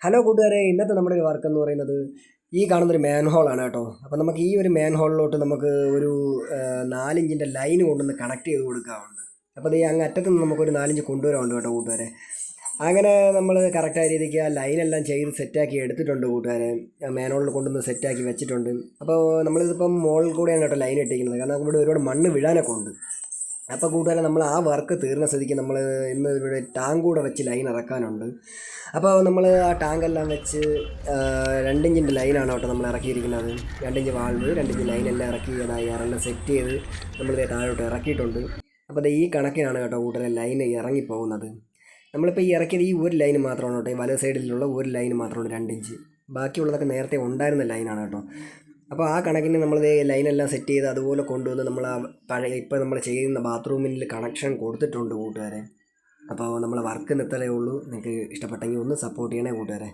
Hello കൂട്ടുകാരെ, ഇന്നത്തെ നമ്മുടെ ഒരു വർക്ക് എന്ന് പറയുന്നത് ഈ കാണുന്നൊരു മാൻ ഹോളാണ് കേട്ടോ. അപ്പോൾ നമുക്ക് ഈ ഒരു മാൻ ഹോളിലോട്ട് നമുക്ക് ഒരു 4 ഇഞ്ചിൻ്റെ ലൈൻ കൊണ്ടൊന്ന് കണക്ട് ചെയ്ത് കൊടുക്കാറുണ്ട്. അപ്പോൾ ഈ അങ്ങ് അറ്റത്ത് നിന്ന് നമുക്കൊരു 4 ഇഞ്ച് കൊണ്ടുവരാറുണ്ട് കേട്ടോ കൂട്ടുകാരെ. അങ്ങനെ നമ്മൾ കറക്റ്റായ രീതിക്ക് ആ ലൈനെല്ലാം ചെയ്ത് സെറ്റാക്കി എടുത്തിട്ടുണ്ട് കൂട്ടുകാരെ. മാൻ ഹോളിൽ കൊണ്ടുവന്ന് സെറ്റാക്കി വെച്ചിട്ടുണ്ട്. അപ്പോൾ നമ്മളിതിപ്പം മുകളിൽ കൂടെയാണ് കേട്ടോ ലൈൻ ഇട്ടിരിക്കുന്നത്, കാരണം ഇവിടെ ഒരുപാട് മണ്ണ് വീഴാനൊക്കെ ഉണ്ട്. അപ്പോൾ കൂട്ടുകാരെ, നമ്മൾ ആ വർക്ക് തീർന്ന സ്ഥിതിക്ക് നമ്മൾ ഇന്ന് ഇവിടെ ടാങ്ക് കൂടെ വെച്ച് ലൈൻ ഇറക്കാനുണ്ട്. അപ്പോൾ നമ്മൾ ആ ടാങ്കെല്ലാം വെച്ച് 2 ഇഞ്ചിൻ്റെ ലൈനാണ് കേട്ടോ നമ്മൾ ഇറക്കിയിരിക്കുന്നത്. 2 ഇഞ്ച് വാൾവ്, 2 ഇഞ്ച് ലൈനെല്ലാം ഇറക്കി എല്ലാം സെറ്റ് ചെയ്ത് നമ്മളിത് താഴോട്ട് ഇറക്കിയിട്ടുണ്ട്. അപ്പോൾ ഈ കണക്കിനാണ് കേട്ടോ കൂട്ടുകാരെ ലൈൻ ഇറങ്ങിപ്പോകുന്നത്. നമ്മളിപ്പോൾ ഈ ഇറക്കിയത് ഈ ഒരു ലൈൻ മാത്രമാണ് കേട്ടോ, ഈ വലത് സൈഡിലുള്ള ഒരു ലൈൻ മാത്രമാണ് 2 ഇഞ്ച്. ബാക്കിയുള്ളതൊക്കെ നേരത്തെ ഉണ്ടായിരുന്ന ലൈനാണ് കേട്ടോ. അപ്പോൾ ആ കണക്കിന് നമ്മൾ ലൈനെല്ലാം സെറ്റ് ചെയ്ത് അതുപോലെ കൊണ്ടുവന്ന് നമ്മൾ ആ പഴയ ഇപ്പോൾ നമ്മൾ ചെയ്യുന്ന ബാത്റൂമിൽ കണക്ഷൻ കൊടുത്തിട്ടുണ്ട് കൂട്ടുകാരെ. അപ്പോൾ നമ്മൾ വർക്ക് നിർത്തലേ ഉള്ളൂ. നിങ്ങൾക്ക് ഇഷ്ടപ്പെട്ടെങ്കിൽ ഒന്ന് സപ്പോർട്ട് ചെയ്യണേ കൂട്ടുകാരെ.